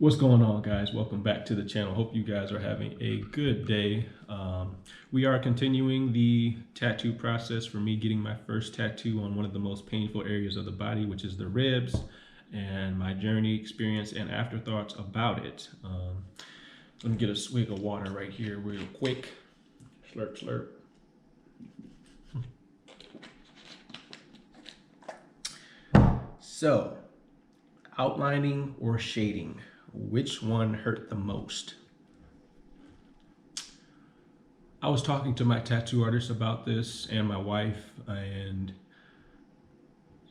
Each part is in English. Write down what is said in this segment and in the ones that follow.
What's going on, guys? Welcome back to the channel. Hope you guys are having a good day. We are continuing the tattoo process for me getting my first tattoo on one of the most painful areas of the body, which is the ribs, and my journey, experience, and afterthoughts about it. Let me get a swig of water right here real quick. Slurp, slurp. So, outlining or shading, which one hurt the most? I was talking to my tattoo artist about this and my wife, and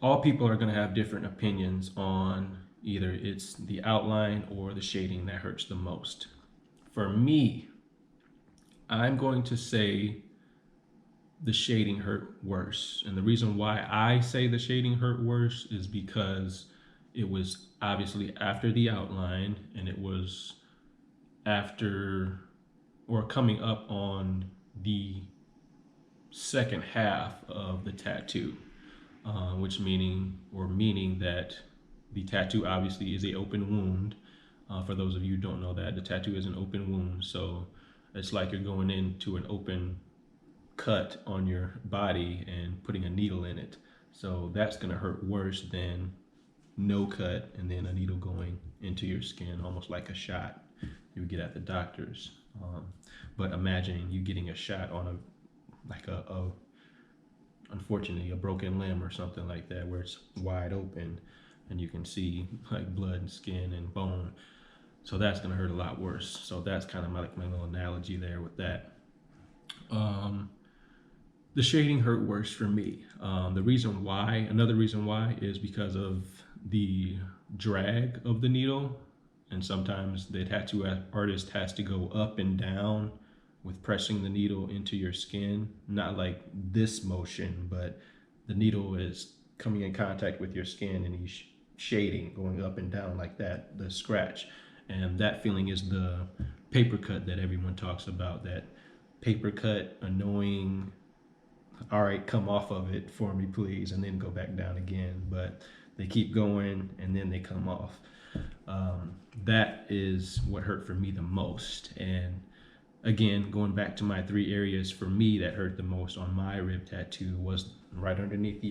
all people are going to have different opinions on either it's the outline or the shading that hurts the most. For me, I'm going to say the shading hurt worse. And the reason why I say the shading hurt worse is because it was obviously after the outline, and it was after or coming up on the second half of the tattoo, meaning that the tattoo obviously is an open wound. For those of you who don't know that, the tattoo is an open wound. So it's like you're going into an open cut on your body and putting a needle in it. So that's gonna hurt worse than no cut and then a needle going into your skin, almost like a shot you would get at the doctor's. But imagine you getting a shot on unfortunately a broken limb or something like that, where it's wide open and you can see like blood and skin and bone. So that's gonna hurt a lot worse. So that's kind of like my little analogy there with that. The shading hurt worse for me. Another reason why is because of the drag of the needle. And sometimes the tattoo artist has to go up and down with pressing the needle into your skin. Not like this motion, but the needle is coming in contact with your skin and he's shading, going up and down like that, the scratch. And that feeling is the paper cut that everyone talks about, that paper cut, annoying, all right, come off of it for me, please, and then go back down again. But they keep going and then they come off. That is what hurt for me the most. And again, going back to my three areas for me that hurt the most on my rib tattoo was right underneath the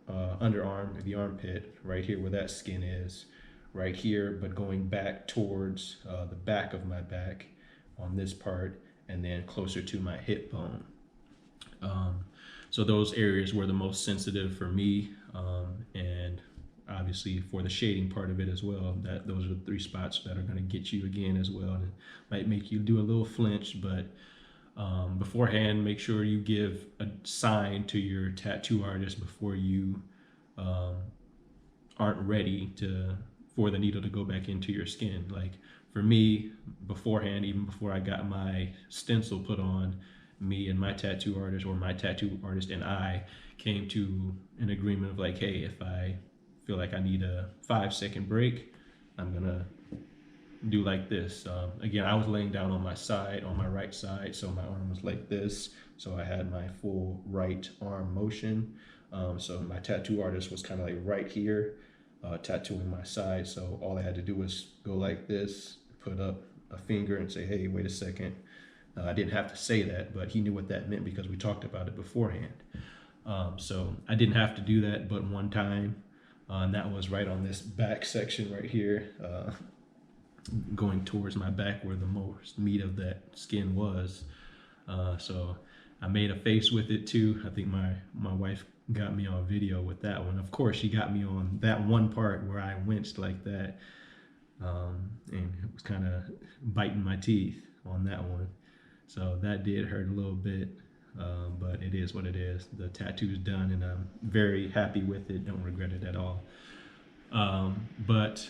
underarm, the armpit, right here where that skin is, right here, but going back towards the back of my back on this part, and then closer to my hip bone. So those areas were the most sensitive for me, and obviously for the shading part of it as well. Those are the three spots that are going to get you again as well, and it might make you do a little flinch. But beforehand, make sure you give a sign to your tattoo artist before you aren't ready for the needle to go back into your skin. Like for me, beforehand, even before I got my stencil put on, me and my tattoo artist, or my tattoo artist and I, came to an agreement of like, hey, if I feel like I need a 5-second break, I'm gonna do like this. Again, I was laying down on my side, on my right side, so my arm was like this. So I had my full right arm motion. So my tattoo artist was kind of like right here, tattooing my side. So all I had to do was go like this, put up a finger and say, hey, wait a second. I didn't have to say that, but he knew what that meant because we talked about it beforehand. So I didn't have to do that but one time, and that was right on this back section right here, going towards my back where the most meat of that skin was. So I made a face with it too. I think my wife got me on video with that one. Of course, she got me on that one part where I winced like that, and it was kind of biting my teeth on that one. So that did hurt a little bit, but it is what it is. The tattoo's done and I'm very happy with it. Don't regret it at all. But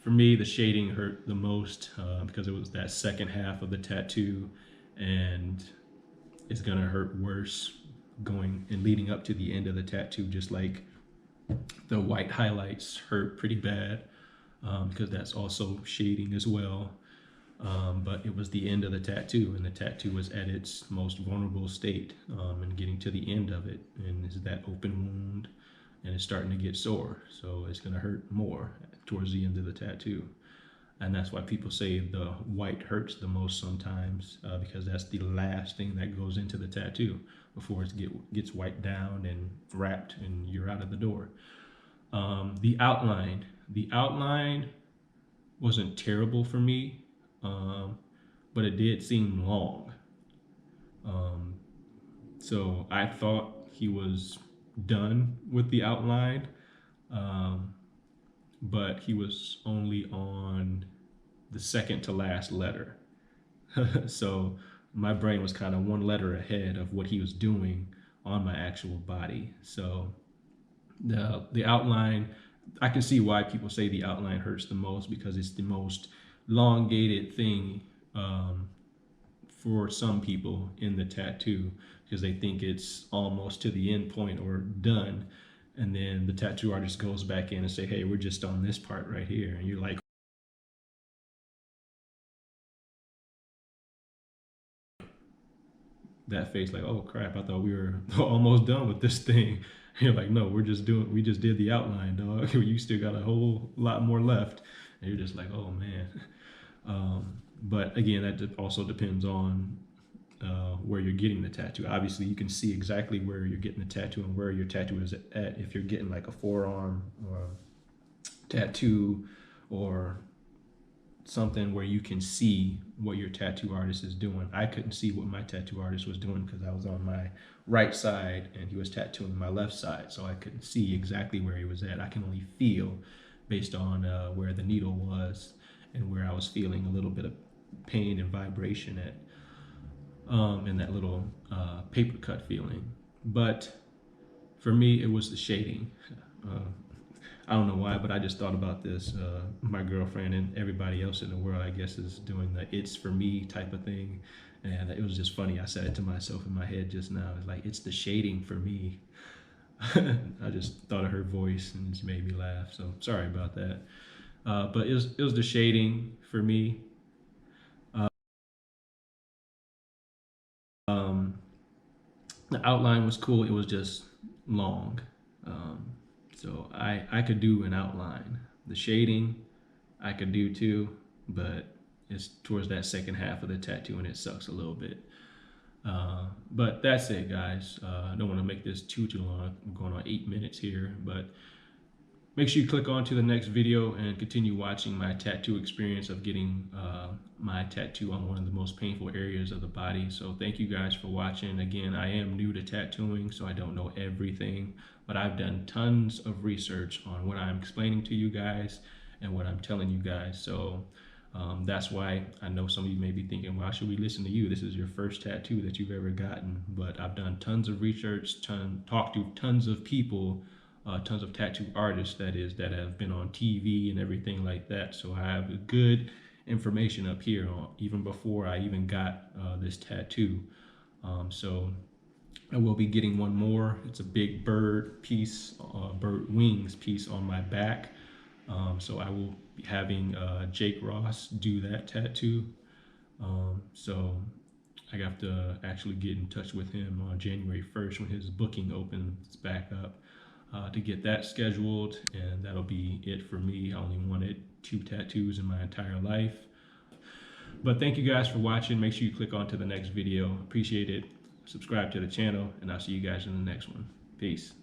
for me, the shading hurt the most because it was that second half of the tattoo, and it's gonna hurt worse going and leading up to the end of the tattoo. Just like the white highlights hurt pretty bad because that's also shading as well. But it was the end of the tattoo, and the tattoo was at its most vulnerable state, and getting to the end of it, and it's that open wound, and it's starting to get sore, so it's going to hurt more towards the end of the tattoo. And that's why people say the white hurts the most sometimes, because that's the last thing that goes into the tattoo before it gets wiped down and wrapped and you're out of the door. The outline wasn't terrible for me, but it did seem long. So I thought he was done with the outline, but he was only on the second to last letter. So my brain was kind of one letter ahead of what he was doing on my actual body. So the outline, I can see why people say the outline hurts the most, because it's the most elongated thing, for some people in the tattoo, because they think it's almost to the end point or done, and then the tattoo artist goes back in and say, hey, we're just on this part right here, and you're like, that face like, oh crap, I thought we were almost done with this thing. You're like, no, we just did the outline, dog. You still got a whole lot more left. And you're just like, oh man. But again, that also depends on where you're getting the tattoo. Obviously, you can see exactly where you're getting the tattoo and where your tattoo is at. If you're getting like a forearm or tattoo or something where you can see what your tattoo artist is doing. I couldn't see what my tattoo artist was doing because I was on my right side and he was tattooing my left side, so I couldn't see exactly where he was at. I can only feel based on where the needle was and where I was feeling a little bit of pain and vibration at, and that little paper cut feeling. But for me, it was the shading. I don't know why, but I just thought about this. My girlfriend and everybody else in the world, I guess, is doing the "it's for me" type of thing. And it was just funny. I said it to myself in my head just now. It's like, it's the shading for me. I just thought of her voice and it just made me laugh. So sorry about that. But it was the shading for me. The outline was cool. It was just long. So I could do an outline. The shading I could do too, but it's towards that second half of the tattoo and it sucks a little bit. But that's it, guys. I don't want to make this too long. I'm going on 8 minutes here, but make sure you click on to the next video and continue watching my tattoo experience of getting my tattoo on one of the most painful areas of the body. So thank you guys for watching. Again, I am new to tattooing, so I don't know everything, but I've done tons of research on what I'm explaining to you guys and what I'm telling you guys. So that's why I know some of you may be thinking, why should we listen to you? This is your first tattoo that you've ever gotten. But I've done tons of research, talked to tons of people, tons of tattoo artists, that have been on TV and everything like that. So I have good information up here even before I even got this tattoo. So I will be getting one more. It's a big bird piece, bird wings piece on my back. So I will be having Jake Ross do that tattoo. So I have to actually get in touch with him on January 1st when his booking opens back up, to get that scheduled, and that'll be it for me. I only wanted 2 tattoos in my entire life. But thank you guys for watching. Make sure you click on to the next video. Appreciate it. Subscribe to the channel, and I'll see you guys in the next one. Peace.